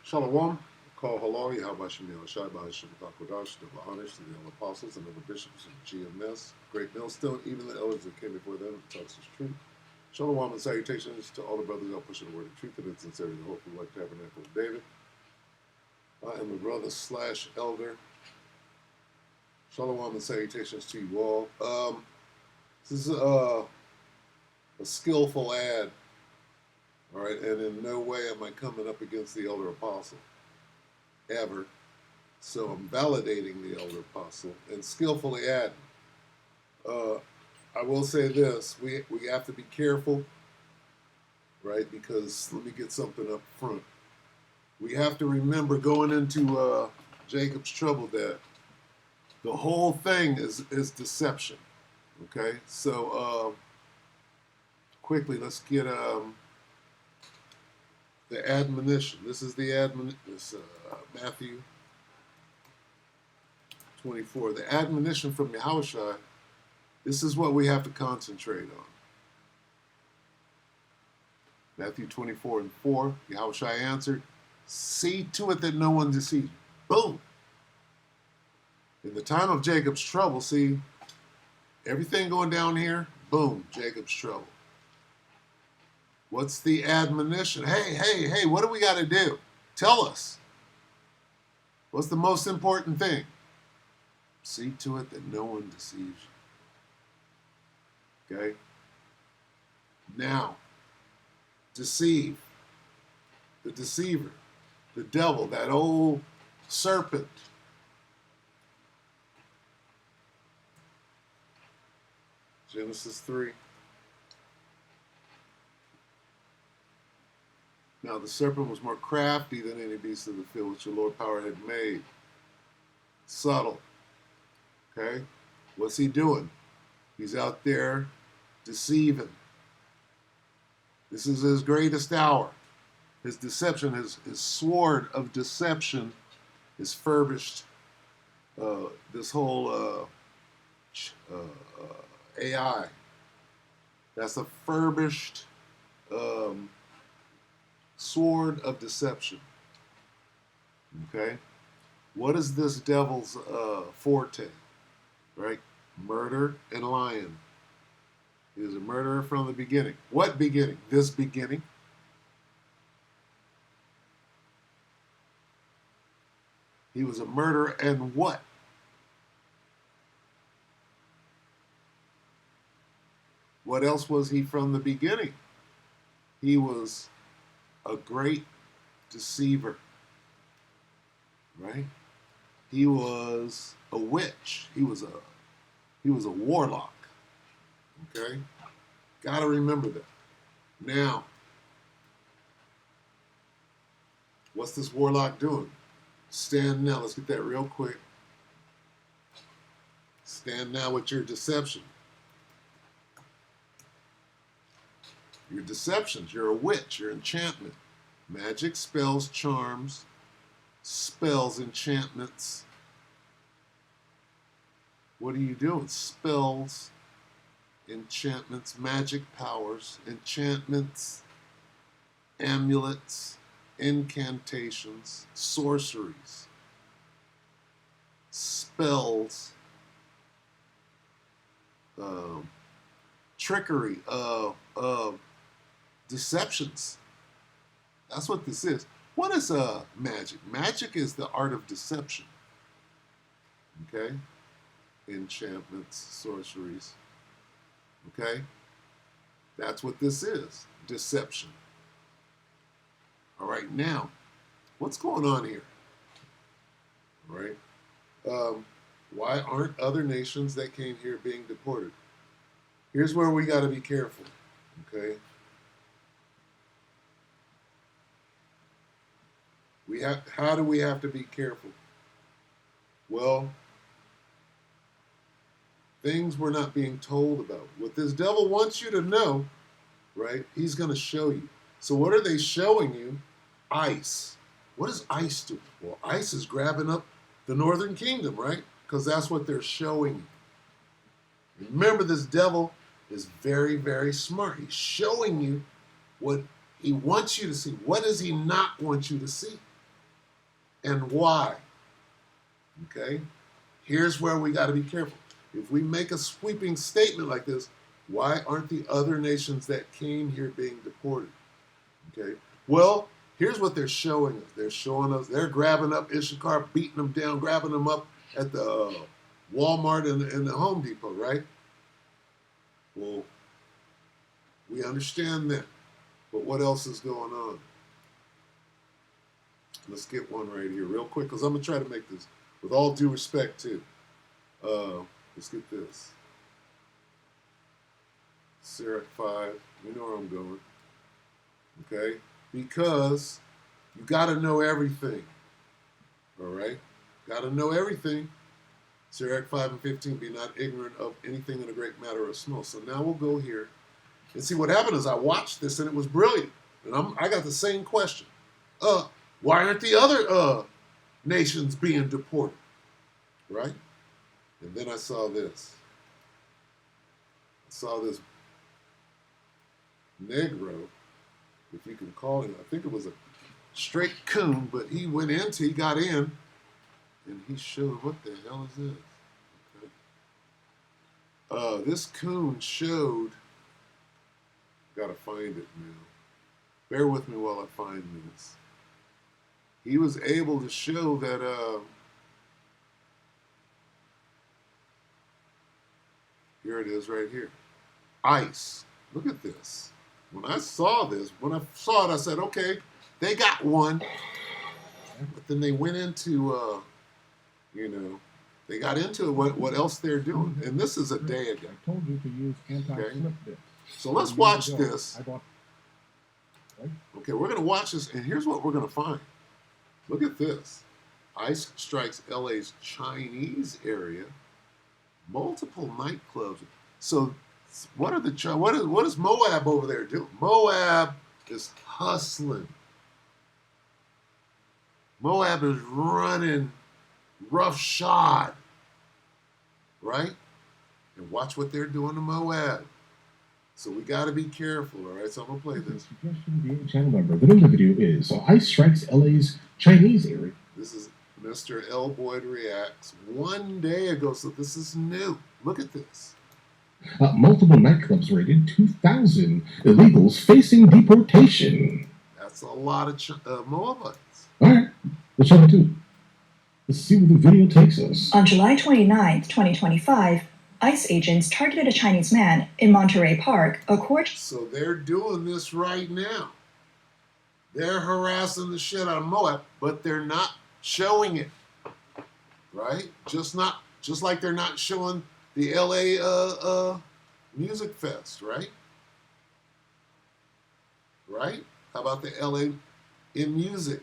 Shalom. Call halal Yahweh Shemil Shai Bahashim Takodash, double honors to the elder apostles and other bishops of GMS, Great Millstone, even the elders that came before them, tells us truth. Shalom and salutations to all the brothers out pushing the word of truth and in sincerity, the hopeful like tabernacle of David. I am a brother slash elder. Shalom and salutations to you all. This is a skillful ad, all right, and in no way am I coming up against the elder apostle, ever. So I'm validating the elder apostle and skillfully adding. I will say this, we have to be careful, right, because let me get something up front. We have to remember going into Jacob's trouble that the whole thing is deception, okay? So quickly, let's get the admonition. This is the Matthew 24. The admonition from Yahushua. This is what we have to concentrate on. Matthew 24 and 4. Yahushua answered, "See to it that no one deceives you." Boom. In the time of Jacob's trouble, see, everything going down here, boom, Jacob's trouble. What's the admonition? Hey, what do we got to do? Tell us. What's the most important thing? See to it that no one deceives you. Okay? Now, deceive. The deceiver. The devil, that old serpent. Genesis 3. Now the serpent was more crafty than any beast of the field which the Lord power had made. Subtle. Okay? What's he doing? He's out there deceiving. This is his greatest hour. His deception, his sword of deception is furbished. This whole AI. That's a furbished sword of deception. Okay? What is this devil's forte? Right? Murder and lying. He is a murderer from the beginning. What beginning? This beginning. He was a murderer and what? What else was he from the beginning? He was a great deceiver, right? He was a witch. He was a warlock. Okay? Got to remember that. Now, what's this warlock doing? Stand now. Let's get that real quick. Stand now with your deception. Your deceptions. You're a witch. You're enchantment. Magic, spells, charms, spells, enchantments. What are you doing? Spells, enchantments, magic powers, enchantments, amulets, incantations, sorceries, spells, trickery, deceptions. That's what this is. What is magic? Magic is the art of deception. Okay? Enchantments, sorceries. Okay? That's what this is. Deception. All right, now, what's going on here? All right? Why aren't other nations that came here being deported? Here's where we got to be careful. Okay? How do we have to be careful? Well, things we're not being told about. What this devil wants you to know, right, he's going to show you. So what are they showing you? ICE. What does ICE do? Well, ICE is grabbing up the northern kingdom, right? Because that's what they're showing you. Remember, this devil is very, very smart. He's showing you what he wants you to see. What does he not want you to see? and why. Okay? Here's where we got to be careful. If we make a sweeping statement like this, why aren't the other nations that came here being deported? Okay? Well, here's what they're showing us. They're showing us, they're grabbing up Issachar, beating them down, grabbing them up at the Walmart and the Home Depot, right? Well, we understand that. But what else is going on? Let's get one right here real quick, because I'm going to try to make this with all due respect, too. Let's get this. Sirach 5. You know where I'm going. Okay? Because you got to know everything. All right? Got to know everything. Sirach 5 and 15, be not ignorant of anything in a great matter or small. So now we'll go here. And see, what happened is I watched this and it was brilliant. And I got the same question. Why aren't the other nations being deported? Right? And then I saw this. I saw this Negro, if you can call him. I think it was a straight coon, but he got in, and he showed, what the hell is this? Okay. This coon showed, gotta find it now. Bear with me while I find this. He was able to show that, here it is right here. ICE. Look at this. When I saw this, I said, okay, they got one. But then they went into, they got into what else they're doing. And this is a day ago. I told you to use anti-slip bits. So let's watch this. Okay, we're going to watch this, and here's what we're going to find. Look at this. ICE strikes LA's Chinese area. Multiple nightclubs. So what is Moab over there doing? Moab is hustling. Moab is running roughshod. Right? And watch what they're doing to Moab. So we got to be careful, all right? So I'm going to play this. Suggestion being channel member. The name of the video is ICE strikes LA's Chinese area. This is Mr. L. Boyd Reacts 1 day ago, so this is new. Look at this. Multiple nightclubs raided, 2,000 illegals facing deportation. That's a lot of Moabites. All right, let's jump into it. Let's see where the video takes us. On July 29th, 2025, ICE agents targeted a Chinese man in Monterey Park, So they're doing this right now. They're harassing the shit out of Moab, but they're not showing it. Right? Just like they're not showing the LA Music Fest, right? Right? How about the LA E-Music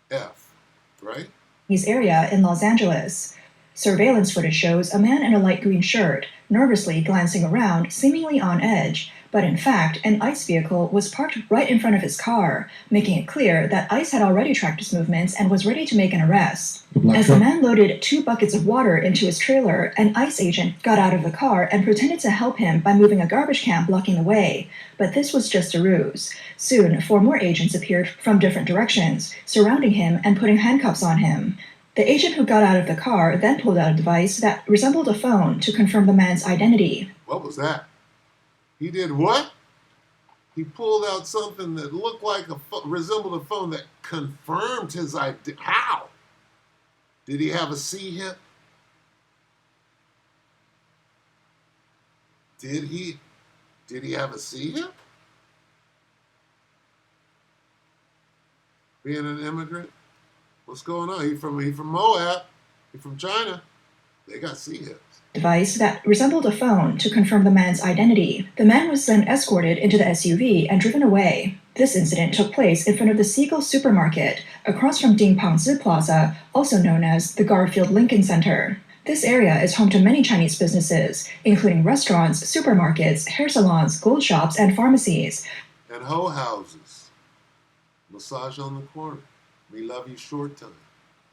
F, right? His area in Los Angeles. Surveillance footage shows a man in a light green shirt, nervously glancing around, seemingly on edge, but in fact, an ICE vehicle was parked right in front of his car, making it clear that ICE had already tracked his movements and was ready to make an arrest. As the man loaded 2 buckets of water into his trailer, an ICE agent got out of the car and pretended to help him by moving a garbage can blocking the way. But this was just a ruse. Soon, 4 more agents appeared from different directions, surrounding him and putting handcuffs on him. The agent who got out of the car then pulled out a device that resembled a phone to confirm the man's identity. What was that? He did what? He pulled out something that looked like resembled a phone that confirmed his identity. How? Did he have a C hip? Did he have a C hip? Being an immigrant? What's going on? He from Moab. He from China. They got C hips. Device that resembled a phone to confirm the man's identity. The man was then escorted into the SUV and driven away. This incident took place in front of the Siegel Supermarket, across from Ding Pangzi Plaza, also known as the Garfield Lincoln Center. This area is home to many Chinese businesses, including restaurants, supermarkets, hair salons, gold shops, and pharmacies. And hoe houses. Massage on the corner. We love you short time.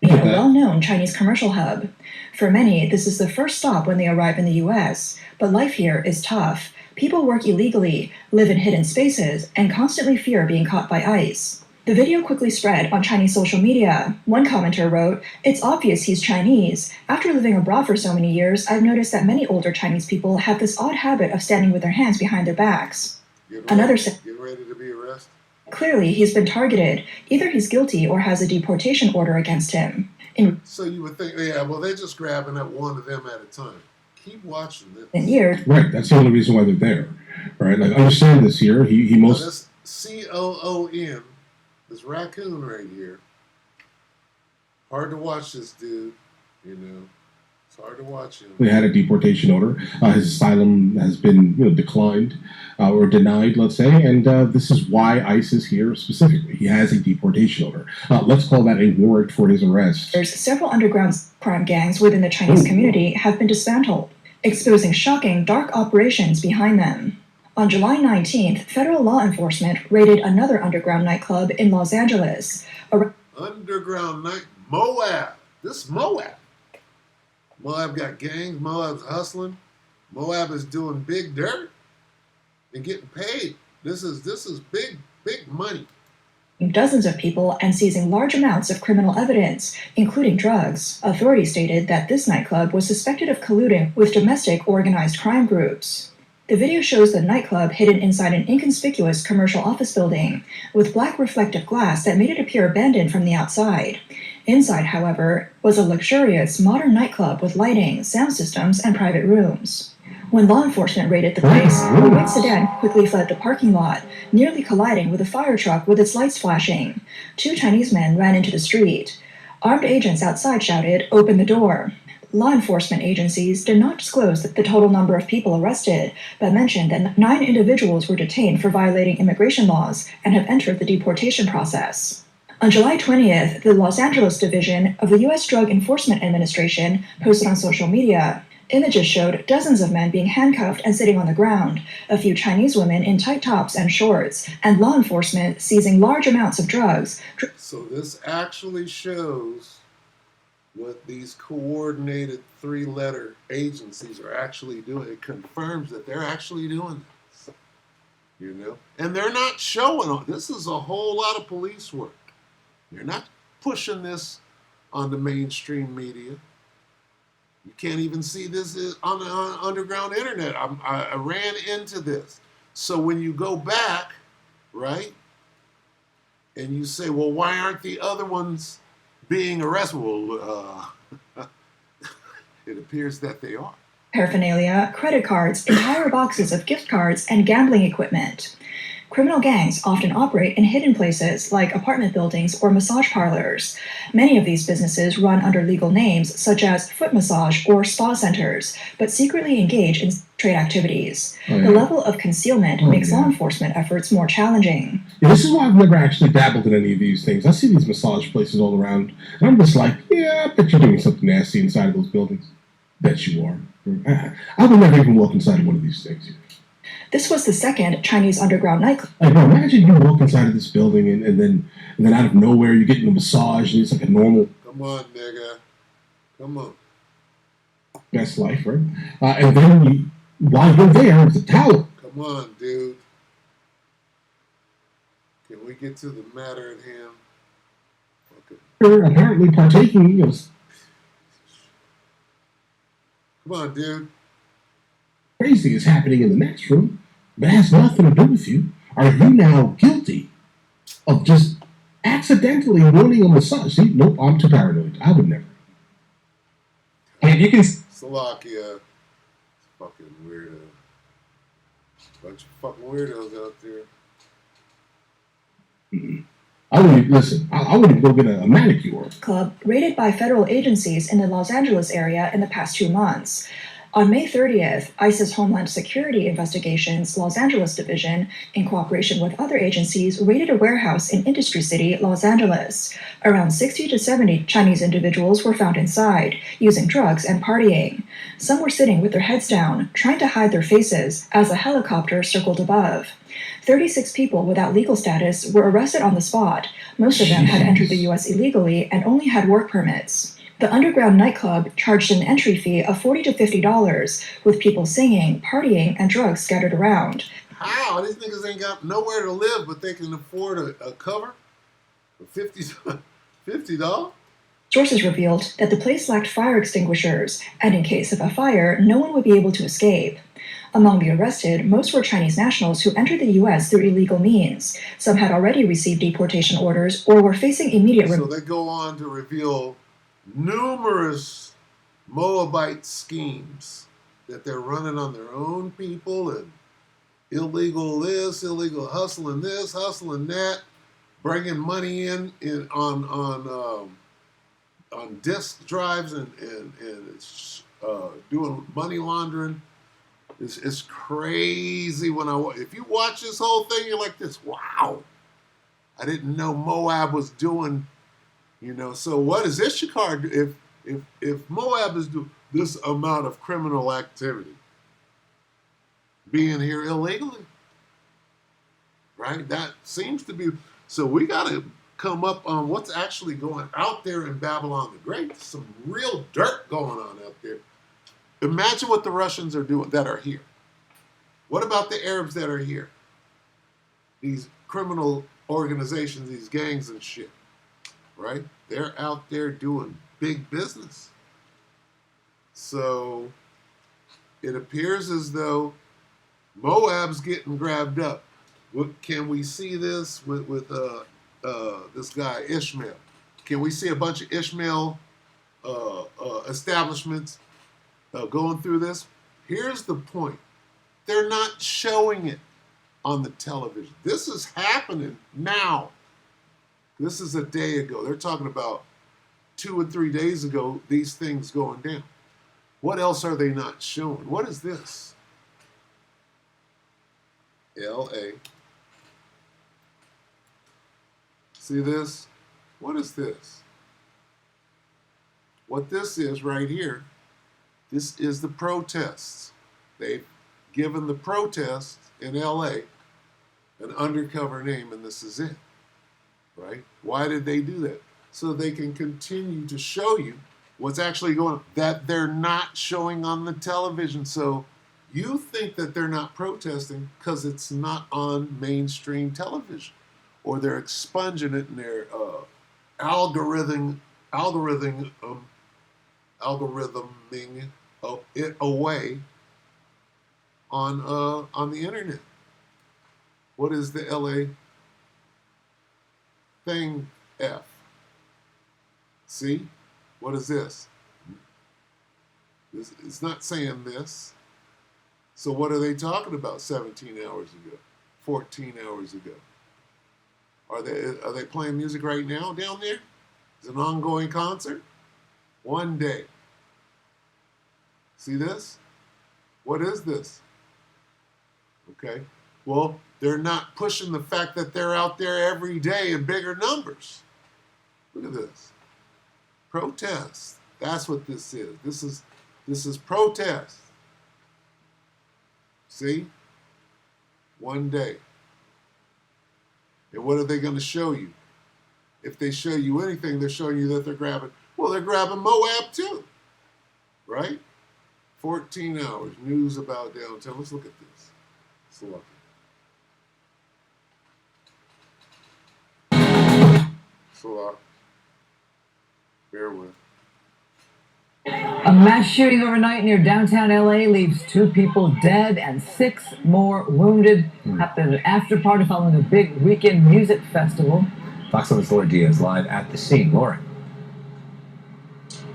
Being a well-known Chinese commercial hub. For many, this is the first stop when they arrive in the U.S., but life here is tough. People work illegally, live in hidden spaces, and constantly fear being caught by ICE. The video quickly spread on Chinese social media. One commenter wrote, "It's obvious he's Chinese. After living abroad for so many years, I've noticed that many older Chinese people have this odd habit of standing with their hands behind their backs." Another said, "Get ready to be arrested." "Clearly, he's been targeted. Either he's guilty or has a deportation order against him." So you would think, yeah, well, they're just grabbing at one of them at a time. Keep watching this. In years. Right, that's the only reason why they're there. Right, like understand this here. He most. Now this COON, this raccoon right here. Hard to watch this dude, you know. It's hard to watch him. They had a deportation order. His asylum has been, declined or denied, let's say, and this is why ICE is here specifically. He has a deportation order. Let's call that a warrant for his arrest. There's several underground crime gangs within the Chinese community have been dismantled, exposing shocking dark operations behind them. On July 19th, federal law enforcement raided another underground nightclub in Los Angeles. Underground night, Moab. This Moab. Moab got gangs. Moab's hustling. Moab is doing big dirt and getting paid. This is big money. Dozens of people and seizing large amounts of criminal evidence, including drugs. Authorities stated that this nightclub was suspected of colluding with domestic organized crime groups. The video shows the nightclub hidden inside an inconspicuous commercial office building, with black reflective glass that made it appear abandoned from the outside. Inside, however, was a luxurious, modern nightclub with lighting, sound systems, and private rooms. When law enforcement raided the place, a white sedan quickly fled the parking lot, nearly colliding with a fire truck with its lights flashing. Two Chinese men ran into the street. Armed agents outside shouted, "Open the door." Law enforcement agencies did not disclose the total number of people arrested, but mentioned that 9 individuals were detained for violating immigration laws and have entered the deportation process. On July 20th, the Los Angeles division of the U.S. Drug Enforcement Administration posted on social media. Images showed dozens of men being handcuffed and sitting on the ground, a few Chinese women in tight tops and shorts, and law enforcement seizing large amounts of drugs. So this actually shows what these coordinated 3-letter agencies are actually doing. It confirms that they're actually doing this, and they're not showing on. This is a whole lot of police work. They're not pushing this on the mainstream media. You can't even see this on the underground internet. I ran into this. So when you go back, right, and you say, well, why aren't the other ones being arrested? Well, it appears that they are. Paraphernalia, credit cards, entire boxes of gift cards, and gambling equipment. Criminal gangs often operate in hidden places like apartment buildings or massage parlors. Many of these businesses run under legal names such as foot massage or spa centers, but secretly engage in trade activities. The level of concealment makes law enforcement efforts more challenging. Yeah, this is why I've never actually dabbled in any of these things. I see these massage places all around, and I'm just like, yeah, I bet you're doing something nasty inside of those buildings. Bet you are. I would never even walk inside of one of these things. This was the second Chinese underground nightclub. Like, bro, imagine you walk inside of this building and then out of nowhere you're getting a massage and it's like a normal. Come on, nigga. Come on. Best life, right? And then while you're there, it's a towel. Come on, dude. Can we get to the matter at hand? Okay. You're apparently partaking. Come on, dude. Crazy is happening in the next room, but it has nothing to do with you. Are you now guilty of just accidentally wanting a massage? See, nope, I'm too paranoid. I would never. And you can. Slovakia. Fucking weirdo. Bunch of fucking weirdos out there. I wouldn't listen. I wouldn't go get a manicure. Club raided by federal agencies in the Los Angeles area in the past 2 months. On May 30th, ICE's Homeland Security Investigations Los Angeles Division, in cooperation with other agencies, raided a warehouse in Industry City, Los Angeles. Around 60 to 70 Chinese individuals were found inside, using drugs and partying. Some were sitting with their heads down, trying to hide their faces, as a helicopter circled above. 36 people without legal status were arrested on the spot. Most of them had entered the U.S. illegally and only had work permits. The underground nightclub charged an entry fee of $40 to $50, with people singing, partying, and drugs scattered around. How? These niggas ain't got nowhere to live, but they can afford a cover? $50? Sources revealed that the place lacked fire extinguishers, and in case of a fire, no one would be able to escape. Among the arrested, most were Chinese nationals who entered the U.S. through illegal means. Some had already received deportation orders or were facing immediate. So they go on to reveal numerous Moabite schemes that they're running on their own people, and illegal this, illegal hustling this, hustling that, bringing money in on disk drives and it's doing money laundering. It's crazy if you watch this whole thing, you're like this. Wow, I didn't know Moab was doing. So what does Issachar do if Moab is doing this amount of criminal activity, being here illegally, right? That seems to be. So we got to come up on what's actually going out there in Babylon the Great. There's some real dirt going on out there. Imagine what the Russians are doing that are here. What about the Arabs that are here? These criminal organizations, these gangs and shit, right? They're out there doing big business. So it appears as though Moab's getting grabbed up. Can we see this with this guy Ishmael? Can we see a bunch of Ishmael establishments going through this? Here's the point. They're not showing it on the television. This is happening now. This is a day ago. They're talking about 2 or 3 days ago, these things going down. What else are they not showing? What is this? L.A. See this? What is this? What this is right here, this is the protests. They've given the protests in L.A. an undercover name, and this is it, right? Why did they do that? So they can continue to show you what's actually going on, that they're not showing on the television. So you think that they're not protesting because it's not on mainstream television, or they're expunging it in their algorithming it away on the internet. What is the LA thing F? See? What is this? It's not saying this. So what are they talking about 17 hours ago, 14 hours ago? Are they playing music right now down there? Is it an ongoing concert? One day. See this? What is this? Okay. Well, they're not pushing the fact that they're out there every day in bigger numbers. Look at this. Protest. That's what this is. This is protest. See? One day. And what are they going to show you? If they show you anything, they're showing you that they're grabbing Moab too. Right? 14 hours. News about downtown. Let's look at this. Let's look. So, bear with. A mass shooting overnight near downtown LA leaves 2 people dead and 6 more wounded. Happened at an after party following a big weekend music festival. Fox 7's Laura Diaz live at the scene. Laura.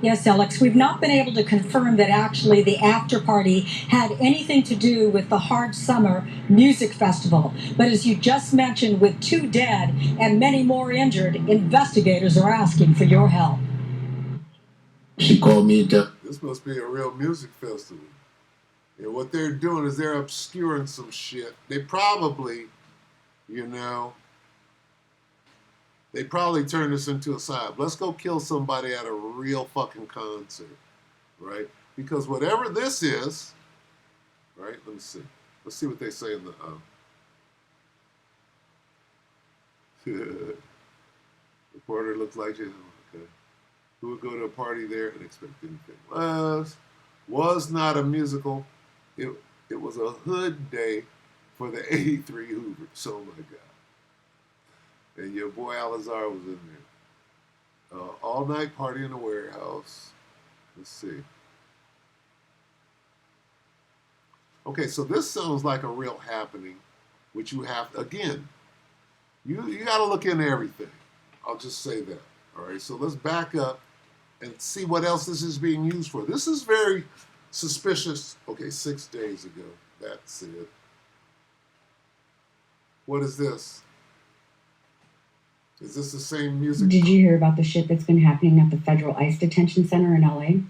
Yes, Alex, we've not been able to confirm that actually the after party had anything to do with the Hard Summer Music Festival. But as you just mentioned, with 2 dead and many more injured, investigators are asking for your help. She called me. This must be a real music festival. And what they're doing is they're obscuring some shit. They probably turn this into a side. Let's go kill somebody at a real fucking concert, right? Because whatever this is, right? Let me see. Let's see what they say in the reporter looks like you. Okay. Who would go to a party there and expect anything less? Was not a musical. It was a hood day for the 83 Hoovers. Oh my God. And your boy Alizar was in there. All night party in the warehouse. Let's see. Okay, so this sounds like a real happening, which you have, again, you got to look into everything. I'll just say that. All right, so let's back up and see what else this is being used for. This is very suspicious. Okay, 6 days ago. That's it. What is this? Is this the same music? Did you hear about the shit that's been happening at the Federal ICE Detention Center in LA?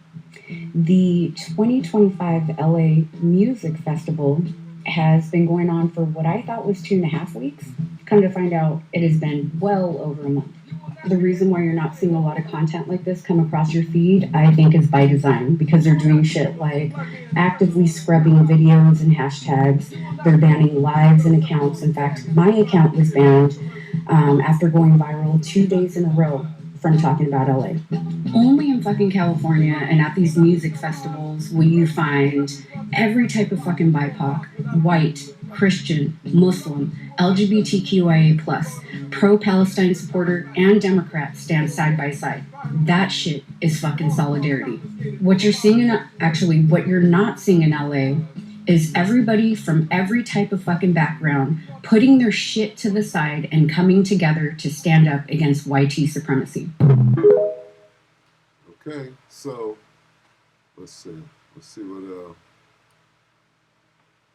The 2025 LA Music Festival has been going on for what I thought was 2.5 weeks. Come to find out, it has been well over a month. The reason why you're not seeing a lot of content like this come across your feed, I think, is by design, because they're doing shit like actively scrubbing videos and hashtags. They're banning lives and accounts. In fact, my account was banned after going viral 2 days in a row from talking about LA. Only in fucking California and at these music festivals will you find every type of fucking BIPOC, white, Christian, Muslim, LGBTQIA+, pro-Palestine supporter, and Democrat stand side by side. That shit is fucking solidarity. What you're seeing what you're not seeing in LA is everybody from every type of fucking background putting their shit to the side and coming together to stand up against YT supremacy. Okay, so let's see what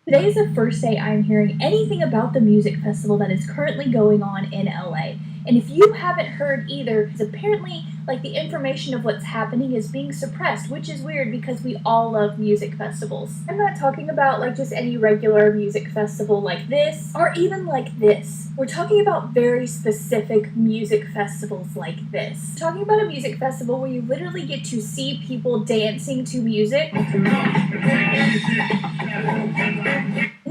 Today is the first day I'm hearing anything about the music festival that is currently going on in LA. And if you haven't heard either, it's apparently the information of what's happening is being suppressed, which is weird because we all love music festivals. I'm not talking about just any regular music festival like this, or even like this. We're talking about very specific music festivals like this. We're talking about a music festival where you literally get to see people dancing to music. And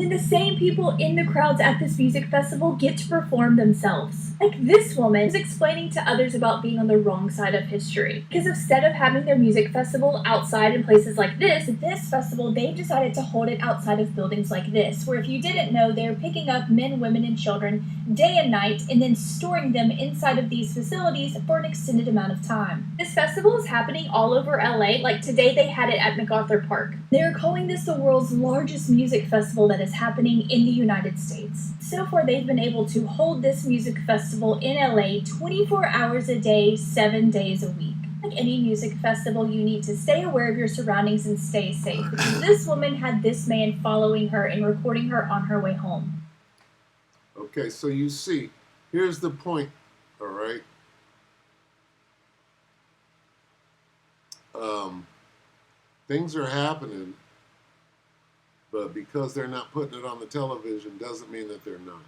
then the same people in the crowds at this music festival get to perform themselves. Like this woman is explaining to others about being on the wrong side of history. Because instead of having their music festival outside in places like this festival, they've decided to hold it outside of buildings like this, where if you didn't know, they're picking up men, women, and children day and night and then storing them inside of these facilities for an extended amount of time. This festival is happening all over LA. Like today they had it at MacArthur Park. They're calling this the world's largest music festival that is happening in the United States. So far they've been able to hold this music festival in LA 24 hours a day, 7 days a week. Like any music festival, you need to stay aware of your surroundings and stay safe. Because this woman had this man following her and recording her on her way home. Okay, so you see, here's the point, all right? Things are happening, but because they're not putting it on the television doesn't mean that they're not.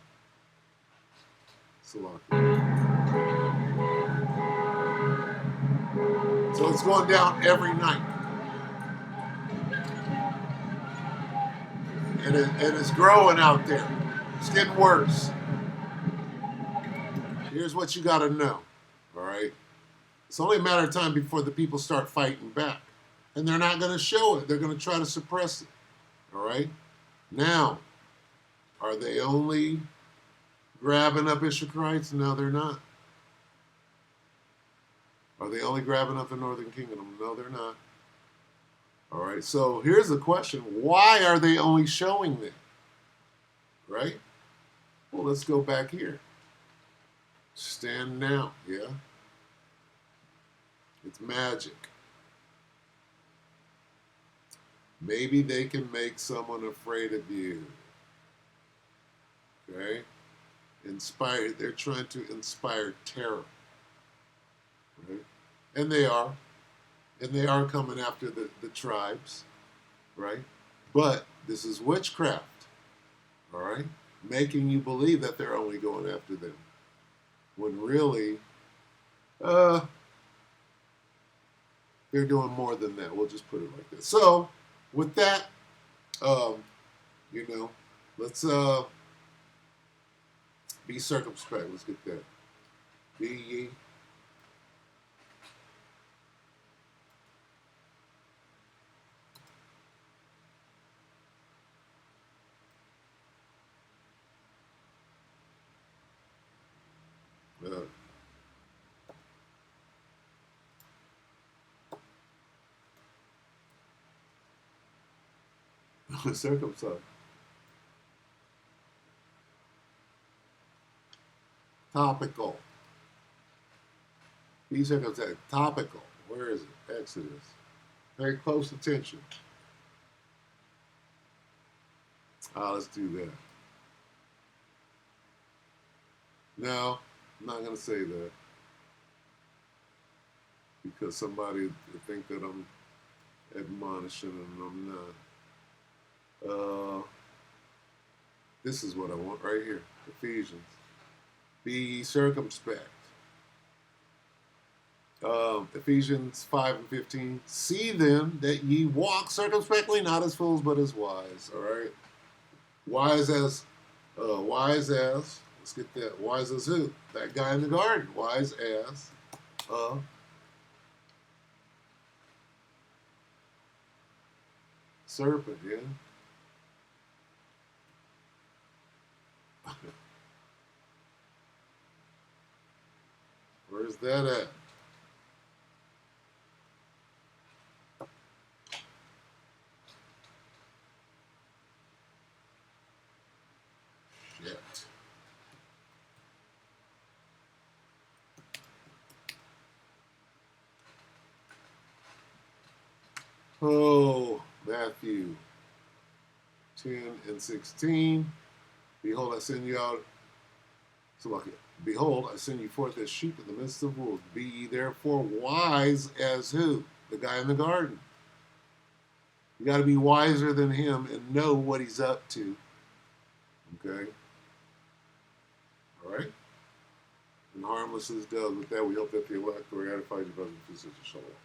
So it's going down every night. And it's growing out there. It's getting worse. Here's what you got to know, all right? It's only a matter of time before the people start fighting back. And they're not going to show it. They're going to try to suppress it, all right? Now, are they only grabbing up Ishmaelites? No, they're not. Are they only grabbing up the Northern Kingdom? No, they're not. All right, so here's the question. Why are they only showing them? Right? Well, let's go back here. Stand now, yeah? It's magic. Maybe they can make someone afraid of you. Okay? They're trying to inspire terror. Right? And they are. And they are coming after the tribes. Right? But this is witchcraft. All right? Making you believe that they're only going after them. When really, they're doing more than that. We'll just put it like this. So, with that, let's be circumspect. Let's get that. Be ye. Circumcised. Topical. Be circumcised. Topical. Where is it? Exodus. Pay close attention. Let's do that. No, I'm not going to say that because somebody will think that I'm admonishing and I'm not. This is what I want right here. Ephesians. Be ye circumspect. Ephesians 5:15. See then that ye walk circumspectly, not as fools, but as wise. All right. Wise as. Let's get that. Wise as who? That guy in the garden. Wise as. Serpent. Yeah. Where's that at? Shit. Oh, Matthew 10:16. Behold, I send you out. Behold, I send you forth as sheep in the midst of wolves. Be ye therefore wise as who? The guy in the garden. You got to be wiser than him and know what he's up to. Okay? All right? And harmless as does. With that, we hope that the elect will edify you, brothers and sisters. Shalom.